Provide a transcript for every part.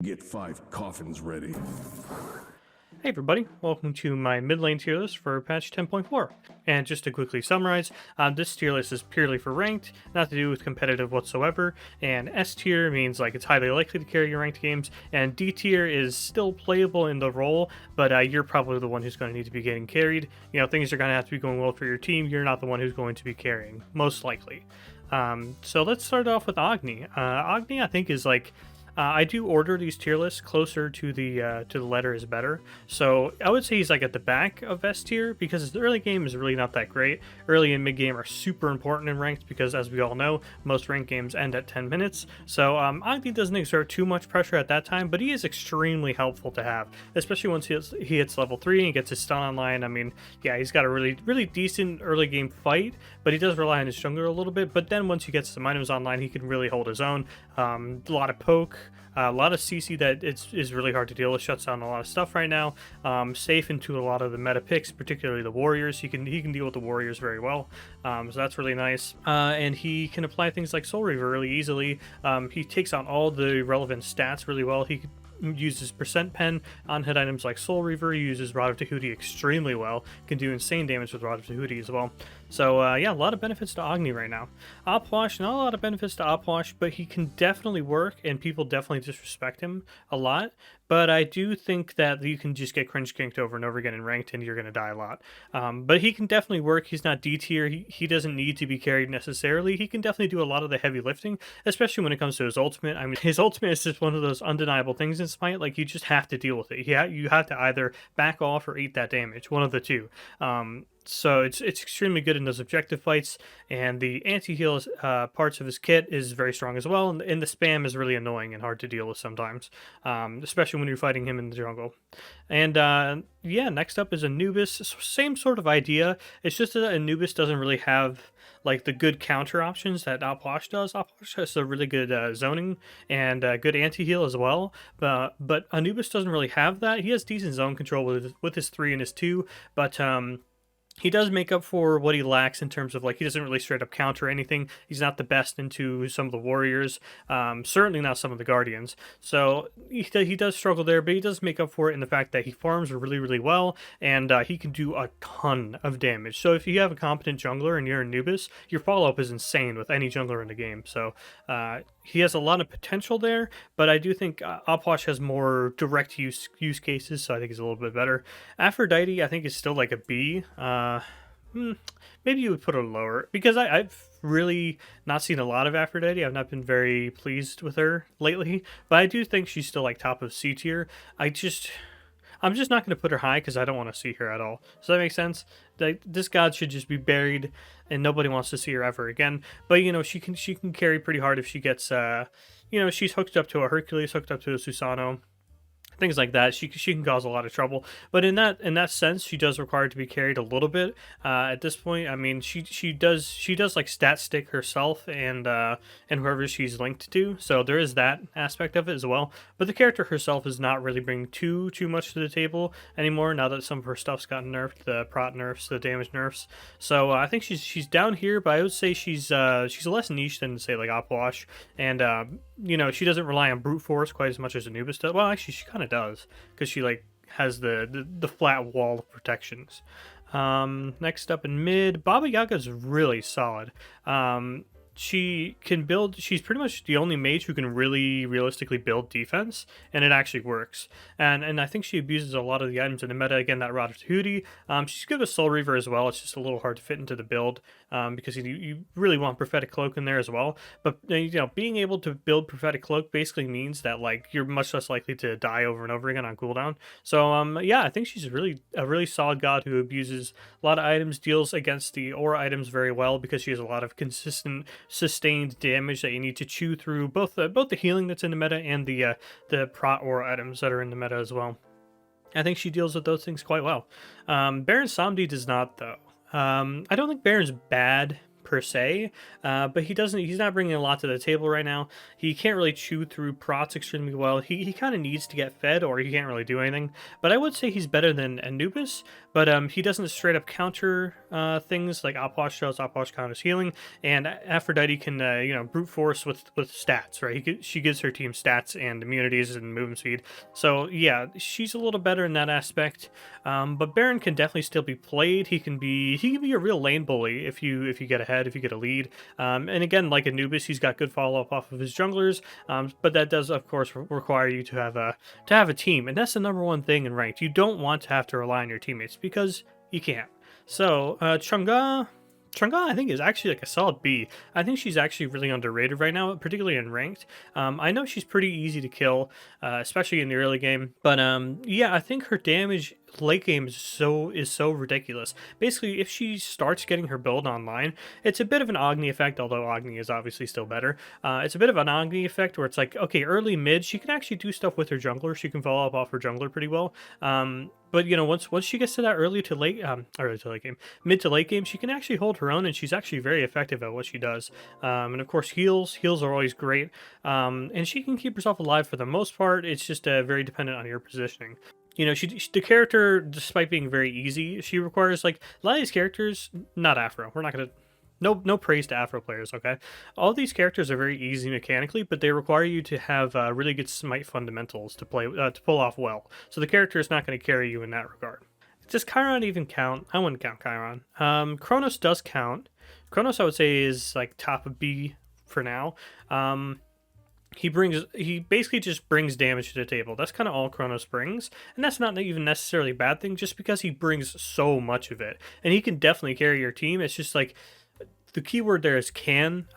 Get 5 coffins ready. Hey everybody, welcome to my mid lane tier list for patch 10.4. And just to quickly summarize, this tier list is purely for ranked, not to do with competitive whatsoever, and S tier means like it's highly likely to carry your ranked games, and D tier is still playable in the role, but you're probably the one who's going to need to be getting carried. You know, things are going to have to be going well for your team, you're not the one who's going to be carrying, most likely. So let's start off with Agni. Agni I think is like, I do order these tier lists closer to the letter is better. So I would say he's like at the back of S tier because the early game is really not that great. Early and mid game are super important in ranked because, as we all know, most ranked games end at 10 minutes. So Agni doesn't exert too much pressure at that time, but he is extremely helpful to have, especially once he hits level 3 and gets his stun online. I mean, yeah, he's got a really decent early game fight, but he does rely on his jungler a little bit. But then once he gets some items online, he can really hold his own. A lot of poke. A lot of CC that is really hard to deal with, shuts down a lot of stuff right now. Safe into a lot of the meta picks, particularly the warriors. He can deal with the warriors very well, so that's really nice. And he can apply things like Soul Reaver really easily. He takes on all the relevant stats really well. He uses percent pen on hit items like Soul Reaver. He uses Rod of Tahuti extremely well. Can do insane damage with Rod of Tahuti as well. So yeah, a lot of benefits to Agni right now. Opwash, not a lot of benefits to Opwash, but he can definitely work, and people definitely disrespect him a lot. But I do think that you can just get cringe kinked over and over again in ranked, and you're going to die a lot. But he can definitely work. He's not D tier. He doesn't need to be carried necessarily. He can definitely do a lot of the heavy lifting, especially when it comes to his ultimate. I mean, his ultimate is just one of those undeniable things in Smite. Like, you just have to deal with it. You have to either back off or eat that damage. One of the two. So it's extremely good in those objective fights, and the anti-heal parts of his kit is very strong as well, and the spam is really annoying and hard to deal with sometimes, especially when you're fighting him in the jungle. And yeah, next up is Anubis. Same sort of idea. It's just that Anubis doesn't really have like the good counter options that Opwash does. Opwash has a really good zoning and good anti-heal as well, but Anubis doesn't really have that. He has decent zone control with his 3 and his 2, but he does make up for what he lacks in terms of, like, he doesn't really straight up counter anything. He's not the best into some of the warriors, certainly not some of the guardians. So he does struggle there, but he does make up for it in the fact that he farms really well, and he can do a ton of damage. So if you have a competent jungler and you're Anubis, your follow-up is insane with any jungler in the game. So he has a lot of potential there, but I do think Opwash has more direct use cases, so I think he's a little bit better. Aphrodite, I think, is still like a B. Maybe you would put her lower, because I've really not seen a lot of Aphrodite. I've not been very pleased with her lately, but I do think she's still like top of C tier. I'm just not going to put her high because I don't want to see her at all. Does that make sense? Like, this god should just be buried, and nobody wants to see her ever again. But you know, she can carry pretty hard if she gets you know, she's hooked up to a Hercules, hooked up to a Susano, things like that. She can cause a lot of trouble, but in that sense, she does require to be carried a little bit at this point. I mean, she does like stat stick herself and whoever she's linked to, so there is that aspect of it as well. But the character herself is not really bringing too much to the table anymore now that some of her stuff's gotten nerfed, the prot nerfs, the damage nerfs. So I think she's down here, but I would say she's less niche than, say, like Opwash, and you know, she doesn't rely on brute force quite as much as Anubis does. Well, actually, she kind of does, because she like has the flat wall of protections. Next up in mid, Baba Yaga is really solid. She can build. She's pretty much the only mage who can really realistically build defense, and it actually works. And I think she abuses a lot of the items in the meta. Again, that Rod of Tahuti. She's good with Soul Reaver as well. It's just a little hard to fit into the build because you really want Prophetic Cloak in there as well. But you know, being able to build Prophetic Cloak basically means that, like, you're much less likely to die over and over again on cooldown. So yeah, I think she's a really solid god who abuses a lot of items, deals against the aura items very well because she has a lot of consistent sustained damage that you need to chew through, both the healing that's in the meta and the prot aura items that are in the meta as well. I think she deals with those things quite well. Baron Samedi does not, though. I don't think Baron's bad per se, but he's not bringing a lot to the table right now. He can't really chew through prots extremely well. He kind of needs to get fed, or he can't really do anything. But I would say he's better than Anubis, but he doesn't straight up counter things like Opwash does. Opwash counters healing, and Aphrodite can brute force with stats, right? She gives her team stats and immunities and movement speed. So yeah, she's a little better in that aspect. But Baron can definitely still be played. He can be a real lane bully if you get ahead, if you get a lead. And again, like Anubis, he's got good follow up off of his junglers. But that does of course require you to have a team, and that's the number one thing in ranked. You don't want to have to rely on your teammates because you can't. So Chang'e, I think, is actually like a solid B. I think she's actually really underrated right now, particularly in ranked. I know she's pretty easy to kill, especially in the early game. But yeah, I think her damage late game is so ridiculous. Basically, if she starts getting her build online, it's a bit of an Agni effect, although Agni is obviously still better. It's a bit of an Agni effect where it's like, okay, early mid, she can actually do stuff with her jungler. She can follow up off her jungler pretty well. But once she gets to that mid to late game, she can actually hold her own, and she's actually very effective at what she does. And of course, heals are always great. And she can keep herself alive for the most part. It's just very dependent on your positioning. The character, despite being very easy, she requires, like, a lot of these characters, not Afro. We're not going to, no praise to Afro players, okay? All these characters are very easy mechanically, but they require you to have really good Smite fundamentals to pull off well. So the character is not going to carry you in that regard. Does Chiron even count? I wouldn't count Chiron. Chronos does count. Chronos, I would say, is, like, top of B for now. He basically just brings damage to the table. That's kind of all Chronos brings, and that's not even necessarily a bad thing, just because he brings so much of it, and he can definitely carry your team. It's just like, the keyword there is can.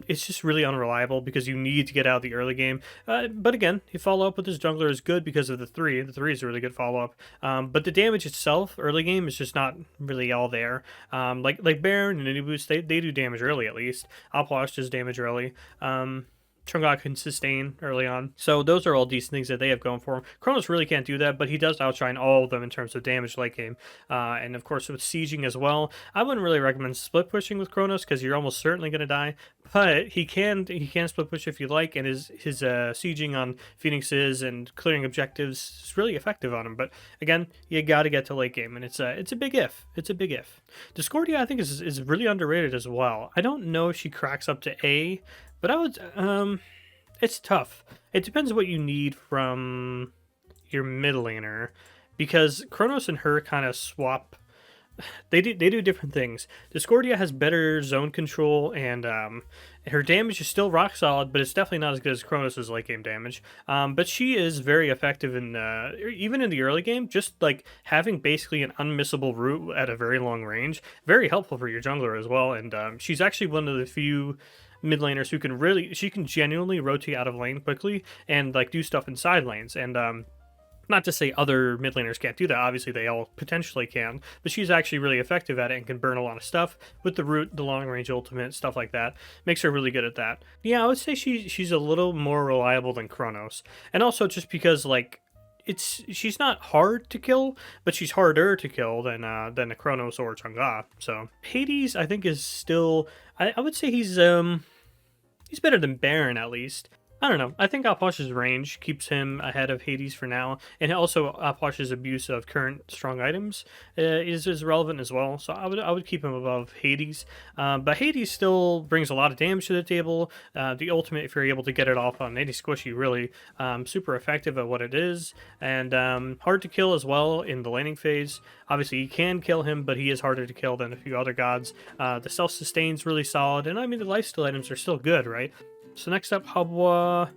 It's just really unreliable because you need to get out of the early game. But again, he follow up with his jungler is good because of the 3. The 3 is a really good follow up. But the damage itself, early game, is just not really all there. Like Baron and Anubis, they do damage early at least. Opwash does damage early. Chang'e can sustain early on. So those are all decent things that they have going for him. Chronos really can't do that, but he does outshine all of them in terms of damage late game. And of course with sieging as well. I wouldn't really recommend split pushing with Chronos because you're almost certainly going to die. But he can split push if you like, and his sieging on Phoenixes and clearing objectives is really effective on him. But again, you got to get to late game, and it's a big if. It's a big if. Discordia, I think, is really underrated as well. I don't know if she cracks up to A, but I would, it's tough. It depends what you need from your mid laner, because Chronos and her kind of swap. They do different things. Discordia has better zone control, and her damage is still rock solid, but it's definitely not as good as Chronos' late game damage. But she is very effective in even in the early game. Just like having basically an unmissable route at a very long range, very helpful for your jungler as well. And she's actually one of the few mid laners who she can genuinely rotate out of lane quickly and like do stuff in side lanes. And not to say other mid laners can't do that, obviously they all potentially can, but she's actually really effective at it and can burn a lot of stuff with the root, the long range ultimate, stuff like that. Makes her really good at that. Yeah, I would say she's a little more reliable than Chronos. And also just because, like, she's not hard to kill, but she's harder to kill than a Chronos or Chang'e. So Hades, I think, is still, I would say he's better than Baron at least. I don't know. I think Opwash's range keeps him ahead of Hades for now, and also Opwash's abuse of current strong items is relevant as well. So I would keep him above Hades, but Hades still brings a lot of damage to the table. The ultimate, if you're able to get it off on any squishy, really super effective at what it is, and hard to kill as well in the laning phase. Obviously, you can kill him, but he is harder to kill than a few other gods. The self sustain's really solid, and I mean the lifesteal items are still good, right? So next up, Habwa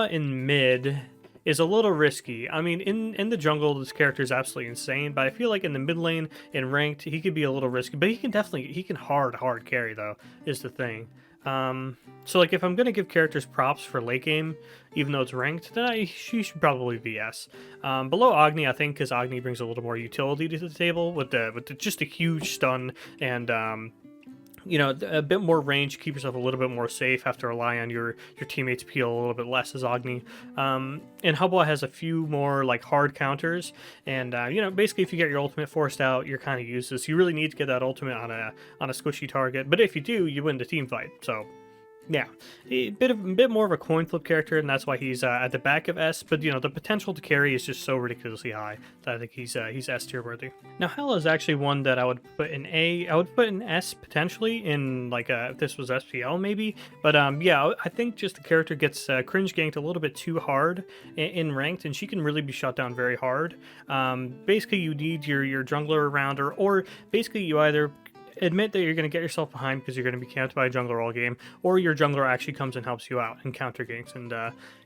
in mid is a little risky. I mean, in the jungle, this character is absolutely insane, but I feel like in the mid lane, in ranked, he could be a little risky, but he can hard carry, though, is the thing. So like if I'm going to give characters props for late game, even though it's ranked, then she should probably be S. Below Agni, I think, because Agni brings a little more utility to the table with just a huge stun and you know, a bit more range, keep yourself a little bit more safe, have to rely on your teammates peel a little bit less as Agni. And Hubwa has a few more like hard counters, and you know, basically if you get your ultimate forced out, you're kind of useless. You really need to get that ultimate on a squishy target, but if you do, you win the team fight. So yeah, a bit more of a coin flip character, and that's why he's at the back of S. But you know, the potential to carry is just so ridiculously high that I think he's S tier worthy. Now Hel is actually one that I would put in A. I would put in S potentially in like if this was SPL maybe. But yeah, I think just the character gets cringe ganked a little bit too hard in ranked, and she can really be shut down very hard. Basically, you need your jungler around her, or basically you either admit that you're going to get yourself behind because you're going to be camped by a jungler all game, or your jungler actually comes and helps you out and counter ganks and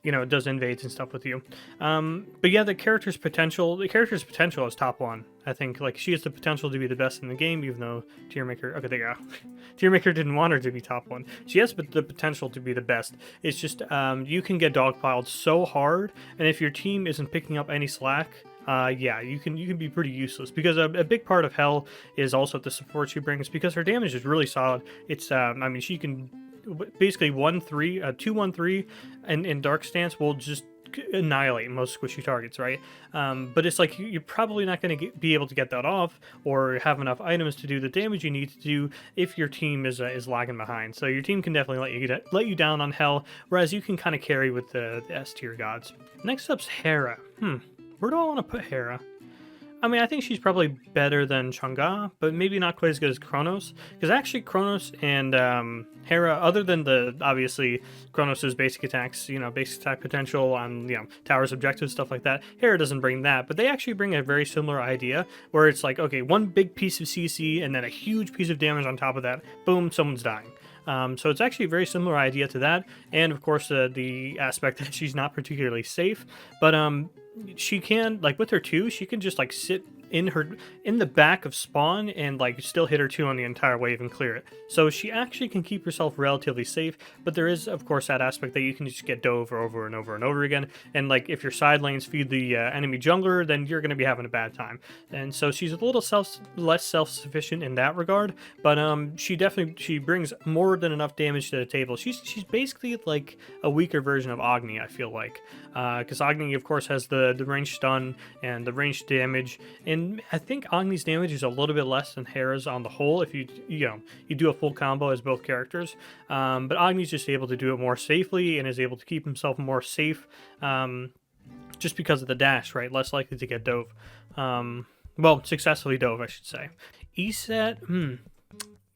you know, does invades and stuff with you. But yeah, the character's potential is top 1. I think like she has the potential to be the best in the game, even though Tiermaker, okay, there you go. Tiermaker didn't want her to be top 1. She has the potential to be the best. It's just you can get dogpiled so hard, and if your team isn't picking up any slack, yeah, you can be pretty useless, because a big part of Hel is also the support she brings, because her damage is really solid. It's I mean, she can basically 1-3, 2-1-3, and in Dark Stance will just annihilate most squishy targets, right? But it's like you're probably not going to be able to get that off or have enough items to do the damage you need to do if your team is lagging behind. So your team can definitely let you down on Hel, whereas you can kind of carry with the S tier gods. Next up's Hera. Where do I want to put Hera? I mean, I think she's probably better than Chang'e, but maybe not quite as good as Chronos. Because actually, Chronos and Hera, other than the, obviously, Chronos' basic attacks, you know, basic attack potential on, you know, towers, objectives, stuff like that, Hera doesn't bring that. But they actually bring a very similar idea, where it's like, okay, one big piece of CC and then a huge piece of damage on top of that. Boom, someone's dying. So it's actually a very similar idea to that. And, of course, the aspect that she's not particularly safe. But, she can, like with her 2, she can just like sit in the back of spawn and like still hit her 2 on the entire wave and clear it. So she actually can keep herself relatively safe, but there is of course that aspect that you can just get dove over and over and over again, and like if your side lanes feed the enemy jungler, then you're going to be having a bad time. And so she's a little less self-sufficient in that regard, but she brings more than enough damage to the table. She's basically like a weaker version of Agni, I feel like, because Agni of course has the range stun and the range damage, and I think Agni's damage is a little bit less than Hera's on the whole if you do a full combo as both characters. But Agni's just able to do it more safely and is able to keep himself more safe just because of the dash, right? Less likely to get dove. Well, successfully dove, I should say. Eset,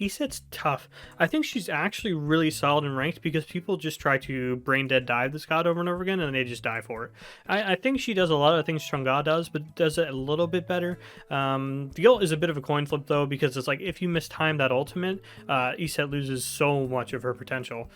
Eset's tough. I think she's actually really solid in ranked because people just try to brain dead dive this god over and over again and they just die for it. I think she does a lot of things Chang'e does, but does it a little bit better. The ult is a bit of a coin flip though, because it's like if you mistime that ultimate, Eset loses so much of her potential.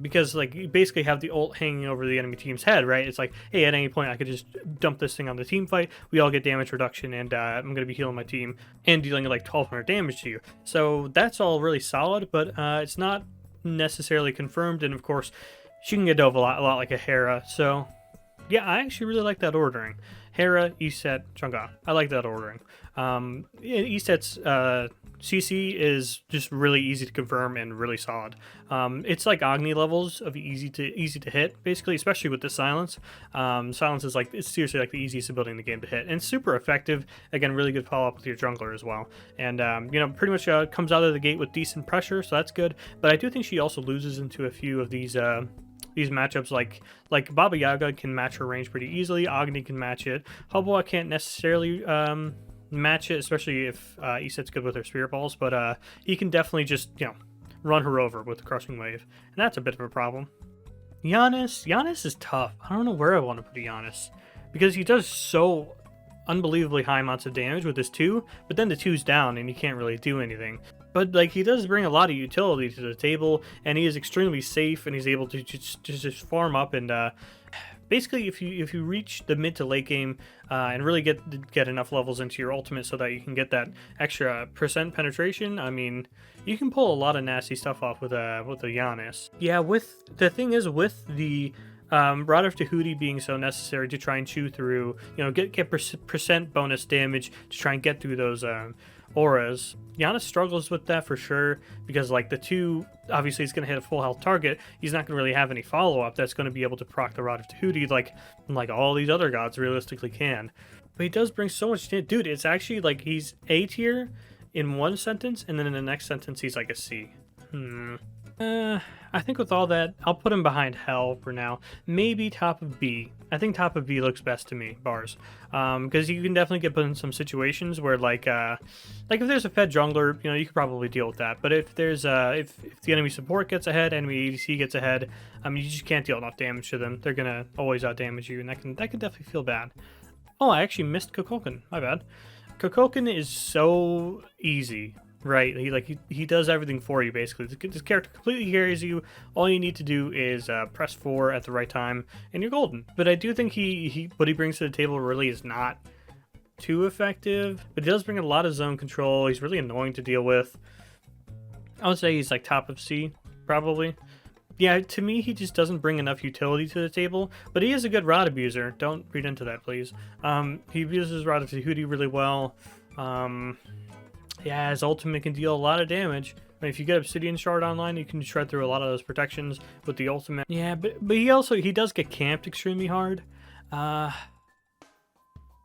Because like you basically have the ult hanging over the enemy team's head, right? It's like, hey, at any point I could just dump this thing on the team fight, we all get damage reduction, and I'm going to be healing my team and dealing like 1200 damage to you. So that's all really solid, but it's not necessarily confirmed, and of course she can get dove a lot like a Hera. So yeah, I actually really like that ordering. Hera, Eset, Chang'e. I like that ordering. Eset's CC is just really easy to confirm and really solid. It's like Agni levels of easy to hit, basically, especially with the silence. Silence is like, it's seriously like the easiest ability in the game to hit, and it's super effective. Again, really good follow up with your jungler as well, and you know, pretty much comes out of the gate with decent pressure, so that's good. But I do think she also loses into a few of these matchups, like Baba Yaga can match her range pretty easily. Agni can match it. Hubwa can't necessarily match it, especially if Eset's good with her spirit balls, but he can definitely just, you know, run her over with the crushing wave, and that's a bit of a problem. Janus is tough. I don't know where I want to put Janus, because he does so unbelievably high amounts of damage with his 2, but then the 2's down and you can't really do anything. But like, he does bring a lot of utility to the table, and he is extremely safe, and he's able to just farm up, and basically if you reach the mid to late game and really get enough levels into your ultimate so that you can get that extra % penetration, I mean, you can pull a lot of nasty stuff off with a Janus. Yeah, with the thing is with the Rod of Tahuti being so necessary to try and chew through, get percent bonus damage to try and get through those auras. Janus struggles with that for sure, because like the two, obviously he's going to hit a full health target. He's not going to really have any follow-up that's going to be able to proc the Rod of Tahuti like all these other gods realistically can. But he does bring so much dude, it's actually like he's A tier in one sentence, and then in the next sentence he's like a C. I think with all that, I'll put him behind Hel for now. Maybe top of B. I think top of B looks best to me, bars. Because you can definitely get put in some situations where, like if there's a fed jungler, you could probably deal with that. But if there's if the enemy support gets ahead, enemy ADC gets ahead, you just can't deal enough damage to them. They're gonna always out-damage you, and that can definitely feel bad. Oh, I actually missed Kukulkan. My bad. Kukulkan is so easy. Right, he does everything for you basically. This character completely carries you. All you need to do is press 4 at the right time, and you're golden. But I do think what he brings to the table really is not too effective. But he does bring a lot of zone control. He's really annoying to deal with. I would say he's like top of C, probably. Yeah, to me, he just doesn't bring enough utility to the table. But he is a good rod abuser. Don't read into that, please. He abuses Rod of Tahuti really well. Yeah, his ultimate can deal a lot of damage. If you get Obsidian Shard online, you can shred through a lot of those protections with the ultimate. Yeah, but he does get camped extremely hard. But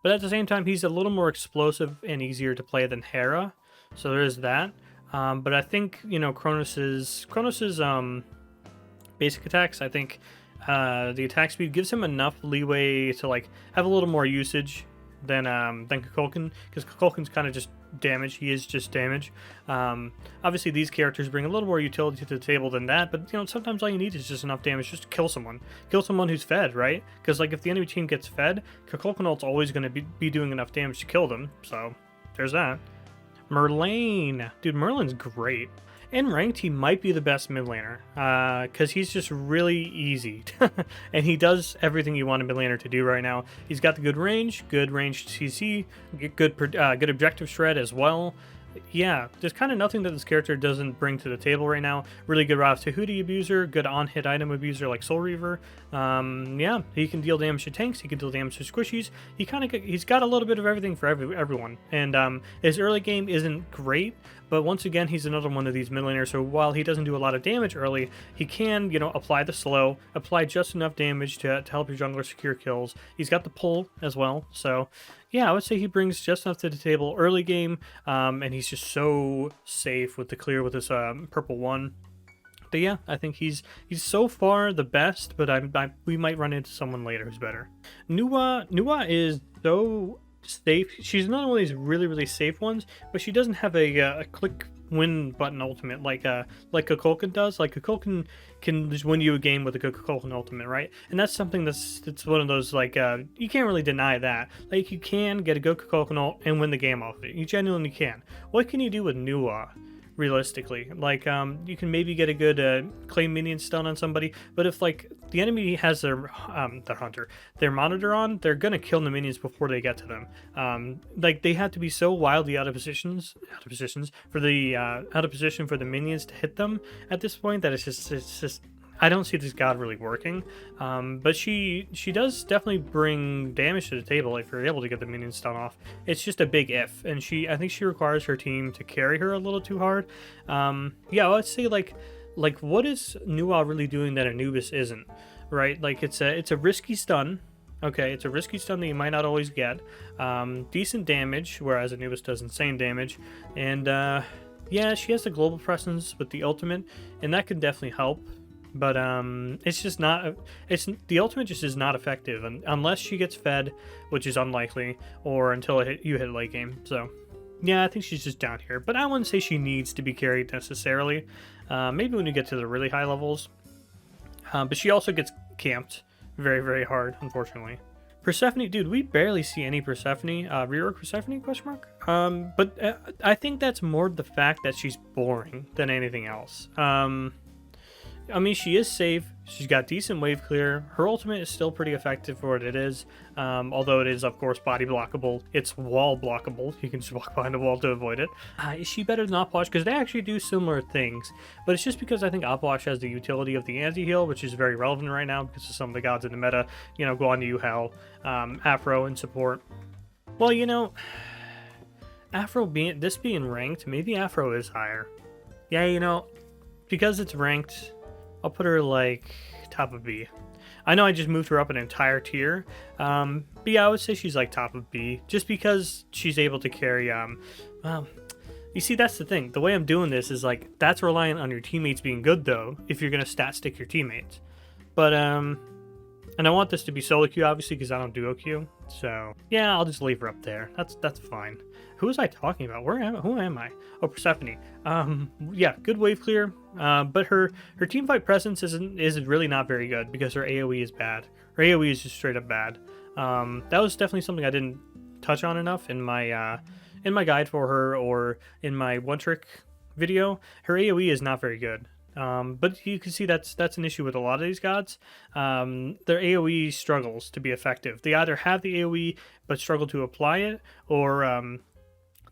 at the same time, he's a little more explosive and easier to play than Hera. So there is that. But I think, Chronos's basic attacks, I think the attack speed gives him enough leeway to have a little more usage than Kukulkan, because Kukulkan's kind of just damage. He is just damage. Obviously these characters bring a little more utility to the table than that, but sometimes all you need is just enough damage just to kill someone who's fed, right? Because if the enemy team gets fed, Kukulkan ult's always going to be doing enough damage to kill them. So there's that. Merlin, dude, Merlin's great. In ranked, he might be the best mid laner, because he's just really easy, and he does everything you want a mid laner to do right now. He's got the good range CC, good objective shred as well. Yeah, there's kind of nothing that this character doesn't bring to the table right now. Really good Rod of Tahuti abuser, good on-hit item abuser like Soul Reaver. Yeah, he can deal damage to tanks, he can deal damage to squishies. He's got a little bit of everything for everyone. And his early game isn't great, but once again, he's another one of these mid laners. So while he doesn't do a lot of damage early, he can, apply the slow, apply just enough damage to help your jungler secure kills. He's got the pull as well, so yeah, I would say he brings just enough to the table early game, and he's just so safe with the clear with this purple one. But yeah, I think he's so far the best, but we might run into someone later who's better. Nuwa is so safe. She's another one of these really, really safe ones, but she doesn't have a click win button ultimate like Kukulkan does. Like Kukulkan can just win you a game with a Kukulkan ultimate, right? And that's something that's one of those you can't really deny that. Like you can get a good Kukulkan ult and win the game off of it. You genuinely can. What can you do with Nuwa? Realistically, you can maybe get a good claim minion stun on somebody, but if the enemy has their monitor on, they're gonna kill the minions before they get to them. They have to be so wildly out of position for the minions to hit them at this point that it's just I don't see this god really working, but she does definitely bring damage to the table if you're able to get the minion stun off. It's just a big if, and I think she requires her team to carry her a little too hard. Yeah, let's say what is Nuwa really doing that Anubis isn't, right? It's a risky stun. Okay, it's a risky stun that you might not always get. Decent damage, whereas Anubis does insane damage, and yeah, she has the global presence with the ultimate, and that can definitely help. But it's just not. The ultimate just is not effective unless she gets fed, which is unlikely, or until you hit late game. So, yeah, I think she's just down here. But I wouldn't say she needs to be carried necessarily. Maybe when you get to the really high levels. But she also gets camped very, very hard, unfortunately. Persephone, dude, we barely see any Persephone. Rework Persephone? Question mark. But I think that's more the fact that she's boring than anything else. I mean, she is safe. She's got decent wave clear. Her ultimate is still pretty effective for what it is, although it is, of course, body blockable. It's wall blockable. You can just walk behind a wall to avoid it. Is she better than Opwash? Because they actually do similar things, but it's just because I think Opwash has the utility of the anti-heal, which is very relevant right now because of some of the gods in the meta. You know, Guan Hel, Afro, and support. Well, you know, Afro being ranked, maybe Afro is higher. Yeah, you know, because it's ranked, I'll put her like top of B. I know I just moved her up an entire tier, but yeah, I would say she's like top of B, just because she's able to carry. Well, you see, that's the thing. The way I'm doing this is like that's reliant on your teammates being good, though. If you're gonna stat stick your teammates, but and I want this to be solo queue, obviously, because I don't duo queue. So yeah, I'll just leave her up there. That's fine. Who was I talking about? Who am I? Oh, Persephone. Yeah, good wave clear. But her teamfight presence is really not very good because her AoE is bad. Her AoE is just straight up bad. That was definitely something I didn't touch on enough in my guide for her or in my one trick video. Her AoE is not very good. But you can see that's an issue with a lot of these gods. Their AoE struggles to be effective. They either have the AoE but struggle to apply it, or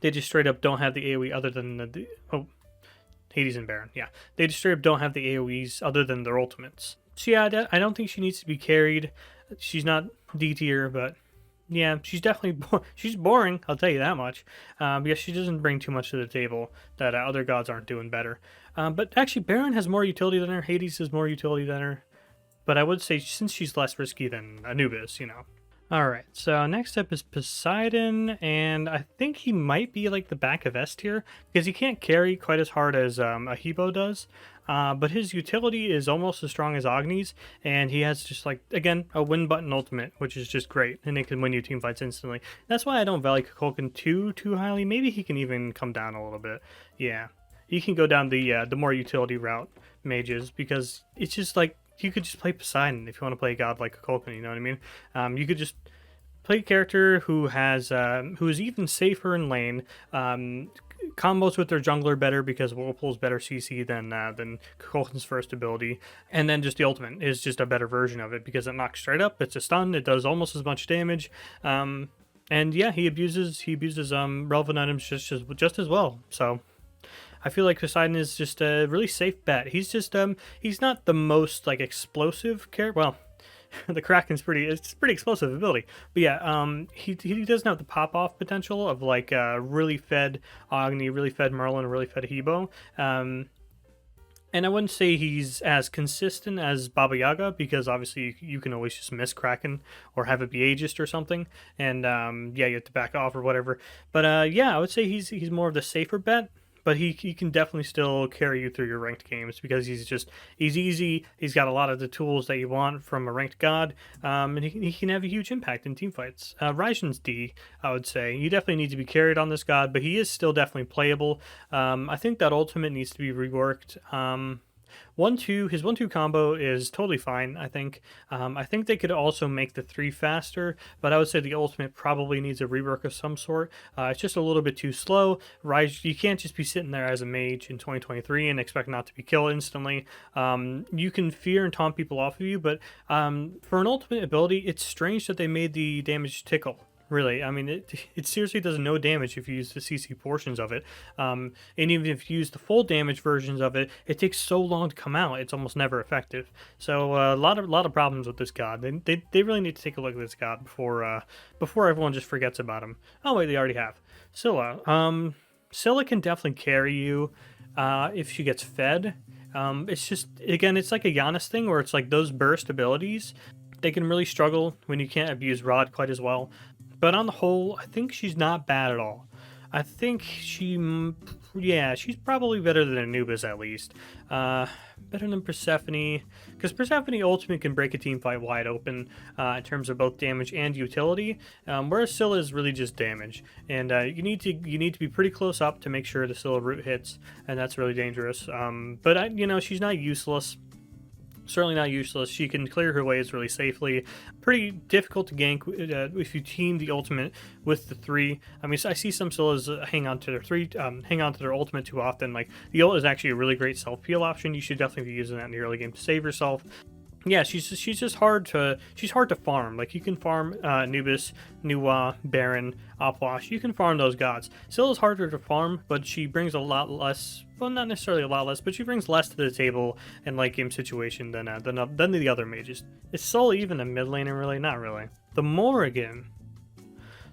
they just straight up don't have the AoE other than Hades and Baron. Yeah, they just straight up don't have the AoEs other than their ultimates. So yeah, I don't think she needs to be carried. She's not D tier, but yeah, she's definitely she's boring. I'll tell you that much. Because she doesn't bring too much to the table that other gods aren't doing better. But actually, Baron has more utility than her. Hades has more utility than her. But I would say since she's less risky than Anubis, you know. Alright, so next up is Poseidon, and I think he might be like the back of S tier, because he can't carry quite as hard as a Hebo does, but his utility is almost as strong as Agni's, and he has just like, again, a win button ultimate, which is just great, and it can win you team fights instantly. That's why I don't value Kukulkan too highly. Maybe he can even come down a little bit. Yeah, he can go down the more utility route, mages, because it's just like, you could just play Poseidon if you want to play a god like Kukulkan, you know what I mean? You could just play a character who is even safer in lane, combos with their jungler better because Whirlpool's better CC than Kukulkan's first ability, and then just the ultimate is just a better version of it because it knocks straight up, it's a stun, it does almost as much damage, and yeah, he abuses relevant items just as well, so I feel like Poseidon is just a really safe bet. He's just he's not the most like explosive character. Well, the Kraken's pretty explosive ability, but yeah, he doesn't have the pop off potential of like really fed Agni, really fed Merlin, really fed Hebo. And I wouldn't say he's as consistent as Baba Yaga because obviously you can always just miss Kraken or have it be ageist or something, and yeah, you have to back off or whatever. But yeah, I would say he's more of the safer bet. But he can definitely still carry you through your ranked games because he's easy. He's got a lot of the tools that you want from a ranked god, and he can have a huge impact in teamfights. Raijin's D, I would say. You definitely need to be carried on this god, but he is still definitely playable. I think that ultimate needs to be reworked. His 1-2 combo is totally fine, I think. I think they could also make the 3 faster, but I would say the ultimate probably needs a rework of some sort. It's just a little bit too slow. You can't just be sitting there as a mage in 2023 and expect not to be killed instantly. You can fear and taunt people off of you, but for an ultimate ability, it's strange that they made the damage tickle. Really, I mean, it seriously does no damage if you use the CC portions of it. And even if you use the full damage versions of it, it takes so long to come out, it's almost never effective. So a lot of problems with this god. They really need to take a look at this god before everyone just forgets about him. Oh wait, they already have. Scylla. Scylla can definitely carry you if she gets fed. It's just, again, it's like a Janus thing where it's like those burst abilities, they can really struggle when you can't abuse Rod quite as well. But on the whole, I think she's not bad at all. I think she's probably better than Anubis at least. Better than Persephone, because Persephone ultimate can break a team fight wide open in terms of both damage and utility, whereas Scylla is really just damage. And you need to be pretty close up to make sure the Scylla root hits, and that's really dangerous. But she's not useless. Certainly not useless. She can clear her waves really safely. Pretty difficult to gank if you team the ultimate with the 3. I mean, I see some Scyllas hang on to their 3, hang on to their ultimate too often. Like, the ult is actually a really great self-peel option. You should definitely be using that in the early game to save yourself. Yeah, she's just hard to farm. Like, you can farm Anubis, Nuwa, Baron, Opwash. You can farm those gods. Scylla's harder to farm, but she brings a lot less. Well, not necessarily a lot less, but she brings less to the table in late game situation than the other mages. Is Scylla even a mid laner? Really, not really. The Morrigan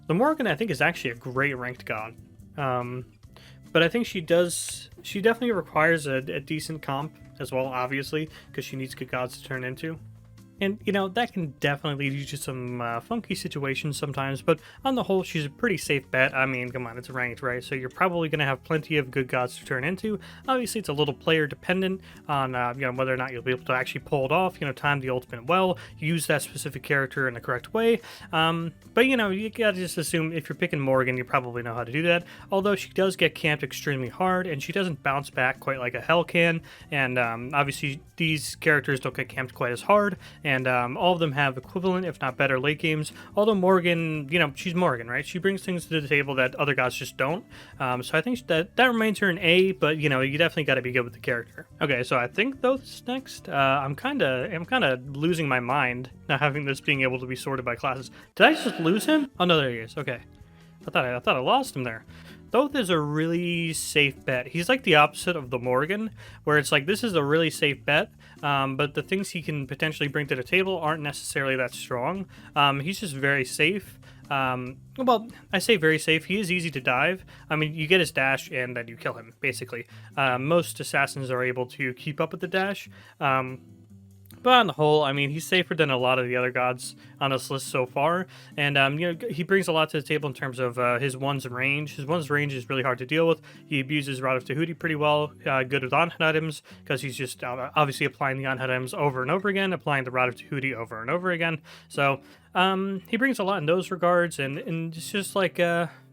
I think is actually a great ranked god. But I think she definitely requires a decent comp as well, obviously, because she needs good gods to turn into. And, you know, that can definitely lead you to some funky situations sometimes, but on the whole, she's a pretty safe bet. I mean, come on, it's ranked, right? So you're probably going to have plenty of good gods to turn into. Obviously, it's a little player dependent on, you know, whether or not you'll be able to actually pull it off, you know, time the ultimate well, use that specific character in the correct way. But, you know, you gotta just assume if you're picking Morrigan, you probably know how to do that. Although she does get camped extremely hard, and she doesn't bounce back quite like a Hel can. And obviously, these characters don't get camped quite as hard. And all of them have equivalent, if not better, late games. Although Morrigan, you know, she's Morrigan, right? She brings things to the table that other gods just don't. So I think that remains her an A, but, you know, you definitely got to be good with the character. Okay, so I think Thoth's next. I'm kind of losing my mind not having this being able to be sorted by classes. Did I just lose him? Oh no, there he is. Okay, I thought I lost him there. Thoth is a really safe bet. He's like the opposite of the Morrigan, where it's like, this is a really safe bet, but the things he can potentially bring to the table aren't necessarily that strong. He's just very safe. Well, I say very safe. He is easy to dive. I mean, you get his dash and then you kill him, basically. Most assassins are able to keep up with the dash. But on the whole, I mean, he's safer than a lot of the other gods on this list so far. And, you know, he brings a lot to the table in terms of his one's range. His one's range is really hard to deal with. He abuses Rod of Tahuti pretty well, good with on-hit items, because he's just obviously applying the on-hit items over and over again, applying the Rod of Tahuti over and over again. So he brings a lot in those regards, and it's just like...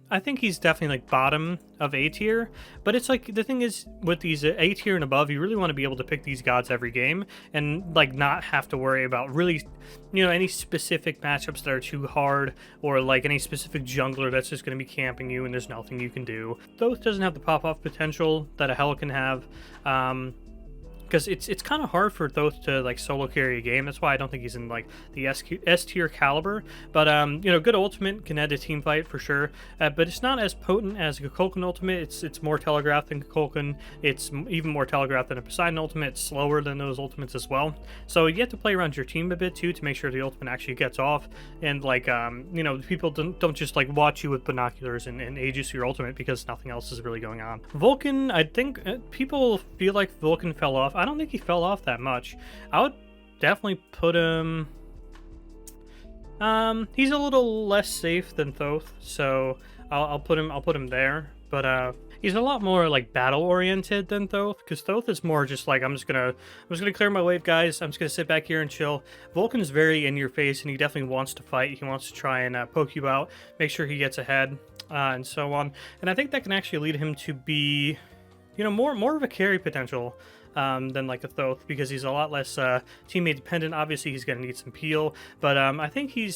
I think he's definitely like bottom of A tier, but it's like the thing is with these A tier and above, you really want to be able to pick these gods every game and like not have to worry about really, you know, any specific matchups that are too hard or like any specific jungler that's just going to be camping you and there's nothing you can do. Thoth doesn't have the pop-off potential that a Hel can have. Because it's kind of hard for Thoth to like solo carry a game. That's why I don't think he's in like the S tier caliber. But you know, good ultimate can add a team fight for sure. But it's not as potent as a Kukulkan ultimate. It's more telegraphed than Kukulkan. It's even more telegraphed than a Poseidon ultimate. It's slower than those ultimates as well. So you have to play around your team a bit too to make sure the ultimate actually gets off. And like you know, people don't just like watch you with binoculars and aegis your ultimate because nothing else is really going on. Vulcan, I think people feel like Vulcan fell off. I don't think he fell off that much. I would definitely put him... he's a little less safe than Thoth, so I'll put him there. But he's a lot more like battle oriented than Thoth, because Thoth is more just like I'm just gonna clear my wave, guys. I'm just gonna sit back here and chill. Vulcan is very in your face, and he definitely wants to fight. He wants to try and poke you out, make sure he gets ahead, and so on. And I think that can actually lead him to be, you know, more of a carry potential. Than like a Thoth, because he's a lot less teammate dependent. Obviously, he's going to need some peel, but I think he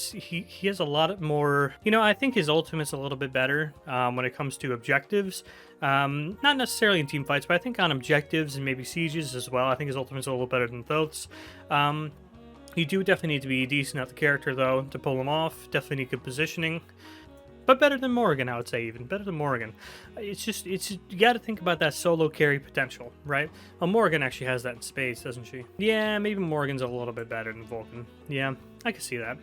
has a lot more. You know, I think his ultimate's a little bit better when it comes to objectives. Not necessarily in team fights, but I think on objectives and maybe sieges as well. I think his ultimate's a little better than Thoth's. You do definitely need to be decent at the character though to pull him off. Definitely need good positioning. But better than Morrigan, I would say, even. Better than Morrigan. It's you got to think about that solo carry potential, right? Well, Morrigan actually has that in spades, doesn't she? Yeah, maybe Morrigan's a little bit better than Vulcan. Yeah, I can see that.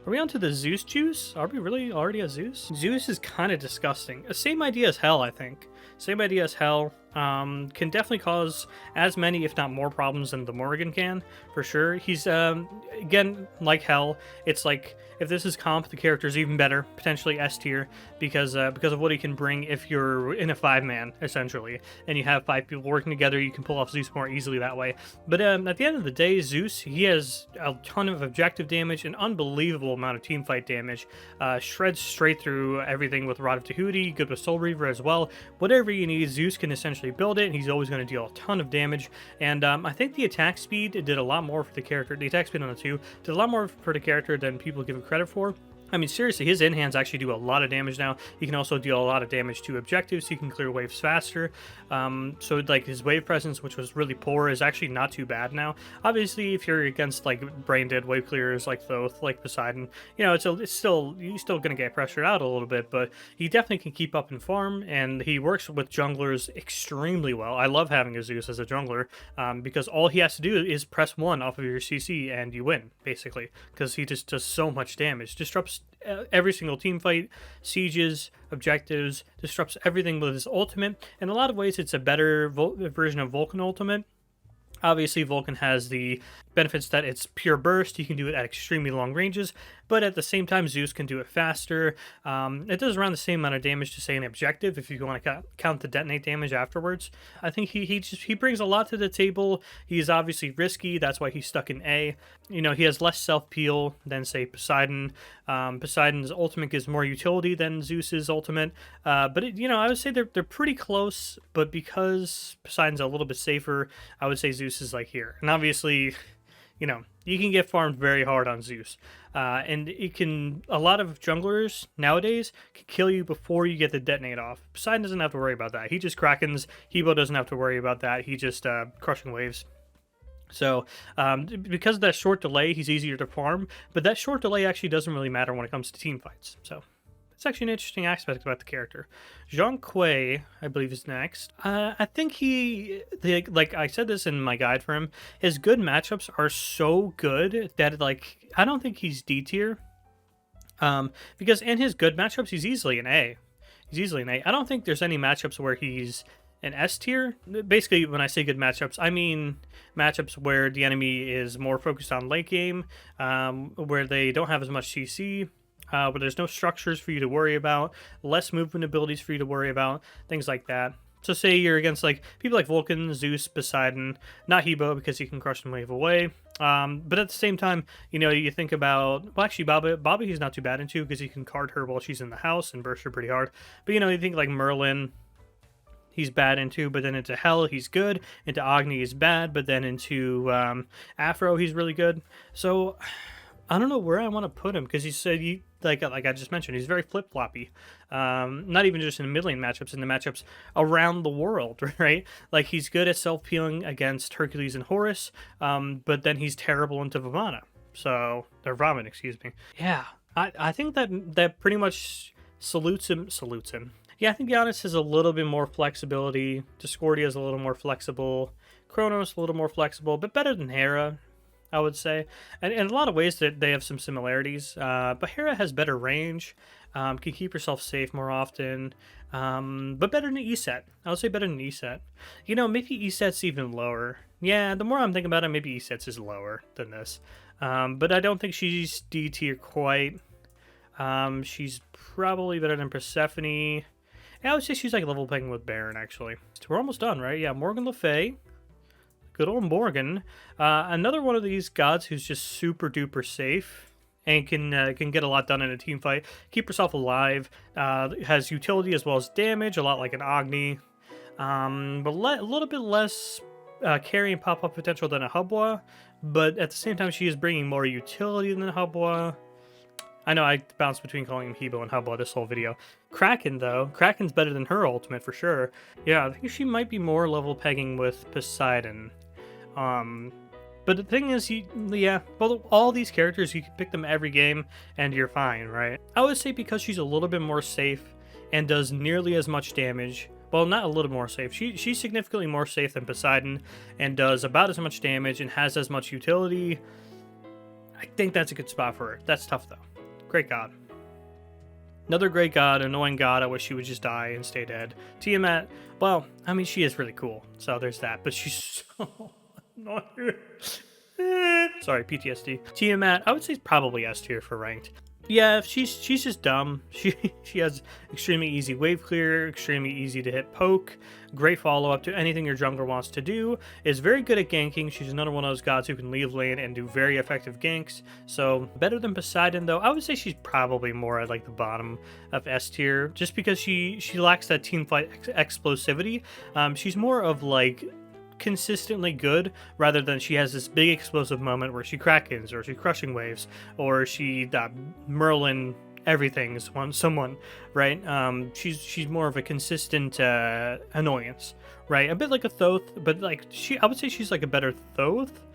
Are we on to the Zeus juice? Are we really already at Zeus? Zeus is kind of disgusting. Same idea as Hel, I think. Same idea as Hel. Can definitely cause as many, if not more, problems than the Morrigan can, for sure. He's, again, like Hel, it's like, if this is comp, the character's even better, potentially S tier, because of what he can bring if you're in a 5-man, essentially, and you have 5 people working together, you can pull off Zeus more easily that way. But at the end of the day, Zeus, he has a ton of objective damage, an unbelievable amount of teamfight damage, shreds straight through everything with Rod of Tahuti, good with Soul Reaver as well. What whatever you need, Zeus can essentially build it. He's always going to deal a ton of damage. And I think the attack speed did a lot more for the character. The attack speed on the 2 did a lot more for the character than people give it credit for. I mean, seriously, his in-hands actually do a lot of damage now. He can also deal a lot of damage to objectives. He can clear waves faster. So, like, his wave presence, which was really poor, is actually not too bad now. Obviously, if you're against, like, brain-dead wave clearers like Thoth, like Poseidon, you know, you're still going to get pressured out a little bit, but he definitely can keep up in farm, and he works with junglers extremely well. I love having a Zeus as a jungler, because all he has to do is press 1 off of your CC, and you win, basically, because he just does so much damage. Disrupts every single team fight, sieges, objectives, disrupts everything with his ultimate. In a lot of ways, it's a better version of Vulcan ultimate. Obviously, Vulcan has the benefits that it's pure burst. You can do it at extremely long ranges, but at the same time, Zeus can do it faster. It does around the same amount of damage to, say, an objective if you want to count the detonate damage afterwards. I think he brings a lot to the table. He's obviously risky. That's why he's stuck in A. You know, he has less self-peel than, say, Poseidon. Poseidon's ultimate gives more utility than Zeus's ultimate. But, you know, I would say they're pretty close, but because Poseidon's a little bit safer, I would say Zeus is, like, here. And obviously, you know, you can get farmed very hard on Zeus. And a lot of junglers nowadays can kill you before you get the detonate off. Poseidon doesn't have to worry about that. He just Krakens. Hebo doesn't have to worry about that. He just crushing waves. So, because of that short delay, he's easier to farm, but that short delay actually doesn't really matter when it comes to team fights. So, it's actually an interesting aspect about the character. Zhong Kui, I believe, is next. I think like I said this in my guide for him, his good matchups are so good that, like, I don't think he's D tier. Because in his good matchups, he's easily an A. I don't think there's any matchups where he's an S tier. Basically, when I say good matchups, I mean matchups where the enemy is more focused on late game, where they don't have as much CC, where there's no structures for you to worry about, less movement abilities for you to worry about, things like that. So say you're against, like, people like Vulcan, Zeus, Poseidon, not Hebo because he can crush them wave away. But at the same time, you know, you think about, well, actually, Bobby he's not too bad into because he can card her while she's in the house and burst her pretty hard. But, you know, you think like Merlin, he's bad into, but then into Hel, he's good. Into Agni, he's bad, but then into Afro, he's really good. So I don't know where I want to put him because he said, like I just mentioned, he's very flip-floppy. Not even just in the mid-lane matchups, in the matchups around the world, right? Like, he's good at self-peeling against Hercules and Horus, but then he's terrible into Vamana. So, or Vamana, excuse me. Yeah, I think that pretty much salutes him. Yeah, I think Janus has a little bit more flexibility. Discordia is a little more flexible. Chronos a little more flexible, but better than Hera, I would say. And in a lot of ways, that they have some similarities. But Hera has better range, can keep herself safe more often, but better than Eset. I would say better than Eset. You know, maybe Eset's even lower. Yeah, the more I'm thinking about it, maybe Eset's is lower than this. But I don't think she's D tier quite. She's probably better than Persephone. Yeah, I would say she's like level pegging with Baron, actually. So we're almost done, right? Yeah, Morrigan Le Fay. Good old Morrigan. Another one of these gods who's just super duper safe and can get a lot done in a team fight. Keep herself alive. Has utility as well as damage, a lot like an Agni. But a little bit less carry and pop-up potential than a Hubwa. But at the same time, she is bringing more utility than a Hubwa. I know I bounced between calling him Hebo and Hubwa this whole video. Kraken, though. Kraken's better than her ultimate for sure. Yeah, I think she might be more level pegging with Poseidon. But the thing is, well, all these characters, you can pick them every game and you're fine, right? I would say because she's a little bit more safe and does nearly as much damage. Well, not a little more safe. She's significantly more safe than Poseidon and does about as much damage and has as much utility. I think that's a good spot for her. That's tough, though. Great god. Another great god, annoying god. I wish she would just die and stay dead. Tiamat, well, I mean, she is really cool. So there's that. But she's so annoying. Sorry, PTSD. Tiamat, I would say probably S tier for ranked. Yeah, she's just dumb. She has extremely easy wave clear, extremely easy to hit poke, great follow up to anything your jungler wants to do. Is very good at ganking. She's another one of those gods who can leave lane and do very effective ganks. So better than Poseidon though. I would say she's probably more at like the bottom of S tier, just because she lacks that team fight explosivity. She's more of like consistently good rather than she has this big explosive moment where she krakens or she crushing waves or she Merlin everything someone, right? She's more of a consistent annoyance, right? A bit like a Thoth, but like I would say she's like a better Thoth,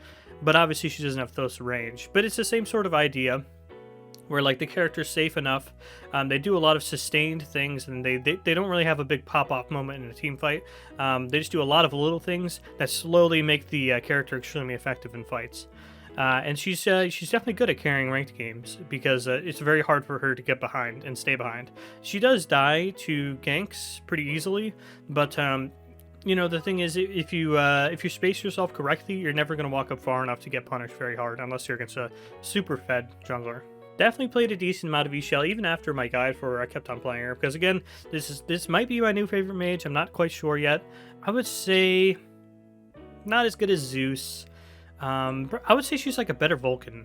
but obviously she doesn't have Thoth's range. But it's the same sort of idea, where like the character's safe enough, they do a lot of sustained things, and they don't really have a big pop-off moment in a team fight. They just do a lot of little things that slowly make the character extremely effective in fights. And she's definitely good at carrying ranked games, because it's very hard for her to get behind and stay behind. She does die to ganks pretty easily, but you know, the thing is, if you space yourself correctly, you're never going to walk up far enough to get punished very hard unless you're against a super fed jungler. Definitely played a decent amount of Ixchel even after my guide for her. I kept on playing her because, again, this might be my new favorite mage. I'm not quite sure yet. I would say not as good as Zeus. I would say she's like a better Vulcan.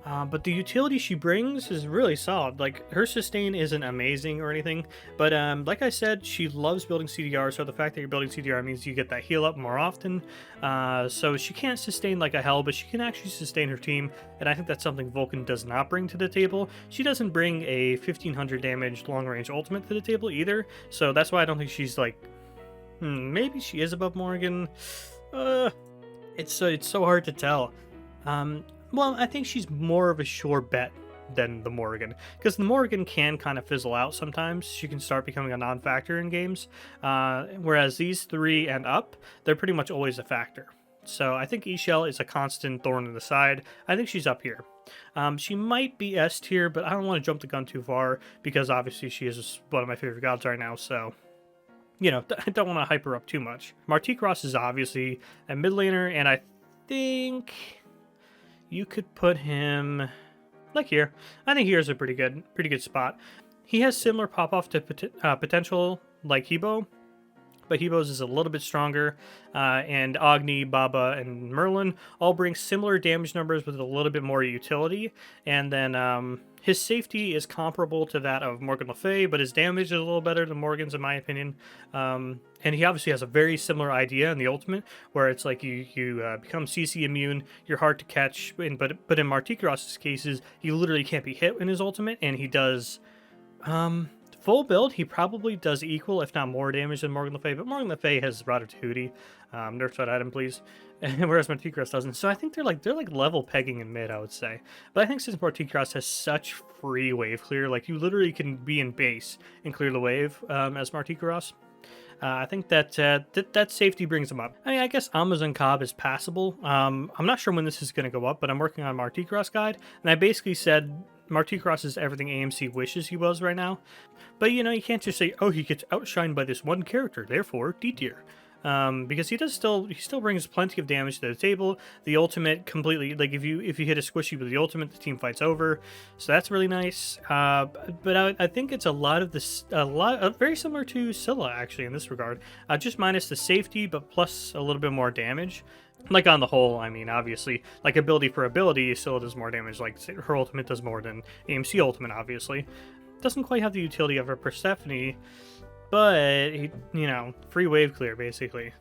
But the utility she brings is really solid. Like, her sustain isn't amazing or anything, but like I said, she loves building CDR, so the fact that you're building CDR means you get that heal up more often. So she can't sustain like a Hel, but she can actually sustain her team, and I think that's something Vulcan does not bring to the table. She doesn't bring a 1500 damage long-range ultimate to the table either, so that's why I don't think she's like... maybe she is above Morrigan. It's so hard to tell. Well, I think she's more of a sure bet than the Morrigan, because the Morrigan can kind of fizzle out sometimes. She can start becoming a non-factor in games, whereas these three and up, they're pretty much always a factor. So I think Ixchel is a constant thorn in the side. I think she's up here. She might be S tier, but I don't want to jump the gun too far, because obviously she is one of my favorite gods right now, so... you know, I don't want to hype her up too much. Martichoras is obviously a mid laner, and I think... you could put him like here. I think here's a pretty good spot. He has similar pop-off to potential like Hebo, but Hebo's is a little bit stronger, and Agni, Baba, and Merlin all bring similar damage numbers with a little bit more utility, and then his safety is comparable to that of Morgan Le Fay, but his damage is a little better than Morgan's in my opinion. And he obviously has a very similar idea in the ultimate, where it's like you become CC immune, you're hard to catch, but in Martichoras' cases, you literally can't be hit in his ultimate, and he does... full build, he probably does equal, if not more damage than Morgan Le Fay, but Morgan Le Fay has Rada Tahuti. Nerf that item, please. Whereas Martichoras doesn't. So I think they're like level pegging in mid, I would say. But I think since Martichoras has such free wave clear, like you literally can be in base and clear the wave as Martichoras. I think that that safety brings him up. I mean, I guess Amazon Cobb is passable. I'm not sure when this is going to go up, but I'm working on Martichoras guide, and I basically said Martichoras is everything AMC wishes he was right now. But, you know, you can't just say, oh, he gets outshined by this one character, therefore D tier. Because he still brings plenty of damage to the table. The ultimate completely, like if you hit a squishy with the ultimate, the team fight's over. So that's really nice. But I think it's a lot of this, very similar to Scylla actually in this regard. Just minus the safety, but plus a little bit more damage. Like on the whole, I mean, obviously, like ability for ability, Scylla does more damage. Like her ultimate does more than AMC ultimate, obviously. Doesn't quite have the utility of a Persephone. But, you know, free wave clear, basically.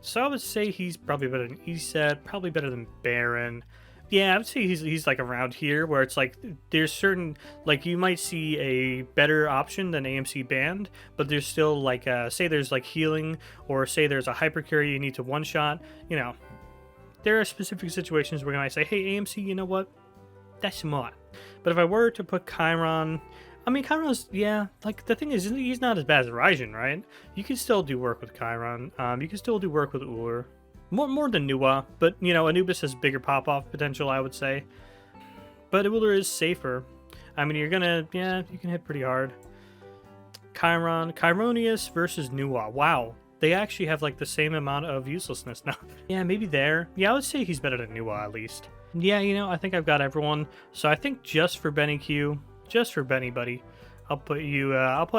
So I would say he's probably better than Eset, probably better than Baron. Yeah, I would say he's like around here, where it's like, there's certain, like, you might see a better option than AMC banned, but there's still, like, say there's, like, healing, or say there's a hypercarry you need to one-shot, you know. There are specific situations where I might say, hey, AMC, you know what? That's more. But if I were to put Chiron... I mean, Chiron's, yeah, like, the thing is, he's not as bad as Raijin, right? You can still do work with Chiron. You can still do work with Ur. More than Nuwa, but, you know, Anubis has bigger pop-off potential, I would say. But Ur is safer. I mean, you can hit pretty hard. Chironius versus Nuwa. Wow. They actually have, like, the same amount of uselessness now. Yeah, maybe there. Yeah, I would say he's better than Nuwa, at least. Yeah, I think I've got everyone. So I think just for Benny Q, just for Benny Buddy, I'll put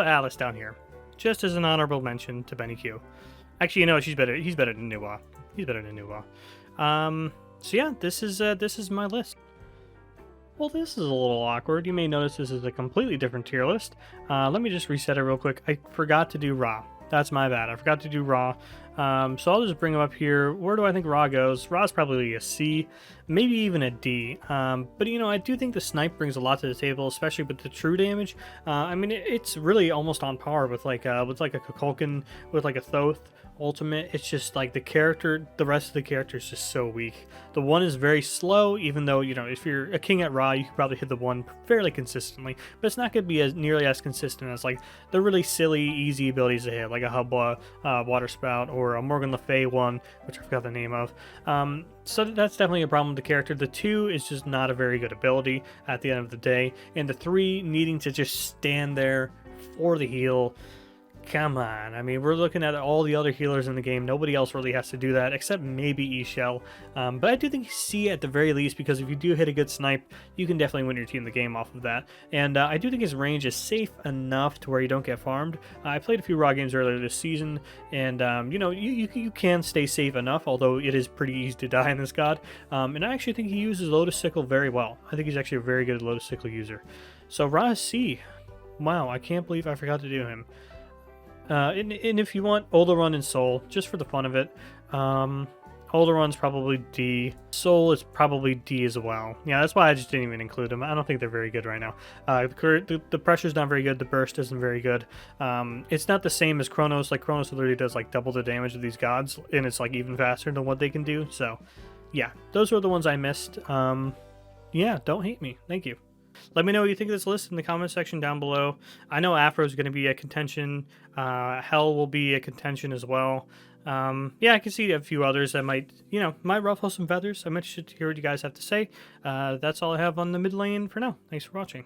Alice down here, just as an honorable mention to Benny Q. Actually, she's better. He's better than Nuwa. He's better than Nuwa. So yeah, this is my list. Well, this is a little awkward. You may notice this is a completely different tier list. Let me just reset it real quick. I forgot to do Ra. That's my bad. I forgot to do Ra. So I'll just bring him up here. Where do I think Ra goes? Ra's probably a C, maybe even a D. But I do think the snipe brings a lot to the table, especially with the true damage. I mean, it's really almost on par with like a Kukulkan, with like a Thoth ultimate. It's just like the rest of the character is just so weak. The one is very slow, even though if you're a king at Ra, you can probably hit the one fairly consistently, but it's not going to be as nearly as consistent as like the really silly easy abilities to hit, like a Hubba water spout, or a Morrigan Le Fay one, which I forgot the name of. So that's definitely a problem with the character. The 2 is just not a very good ability at the end of the day, and the 3 needing to just stand there for the heal. Come on. I mean, we're looking at all the other healers in the game. Nobody else really has to do that, except maybe Ishel. But I do think C at the very least, because if you do hit a good snipe, you can definitely win your team the game off of that. And I do think his range is safe enough to where you don't get farmed. I played a few Raw games earlier this season, and you can stay safe enough, although it is pretty easy to die in this god. And I actually think he uses Lotus Sickle very well. I think he's actually a very good Lotus Sickle user. So Ra is C. Wow, I can't believe I forgot to do him. And if you want Olderun and Soul, just for the fun of it, Olderun's probably D. Soul is probably D as well. Yeah, that's why I just didn't even include them. I don't think they're very good right now. The pressure's not very good. The burst isn't very good. It's not the same as Chronos. Like, Chronos literally does like double the damage of these gods, and it's like even faster than what they can do. So, yeah, those are the ones I missed. Yeah, don't hate me. Thank you. Let me know what you think of this list in the comment section down below. I know Afro is going to be a contention. Hel will be a contention as well. Yeah, I can see a few others that might ruffle some feathers. I'm interested to hear what you guys have to say. That's all I have on the mid lane for now. Thanks for watching.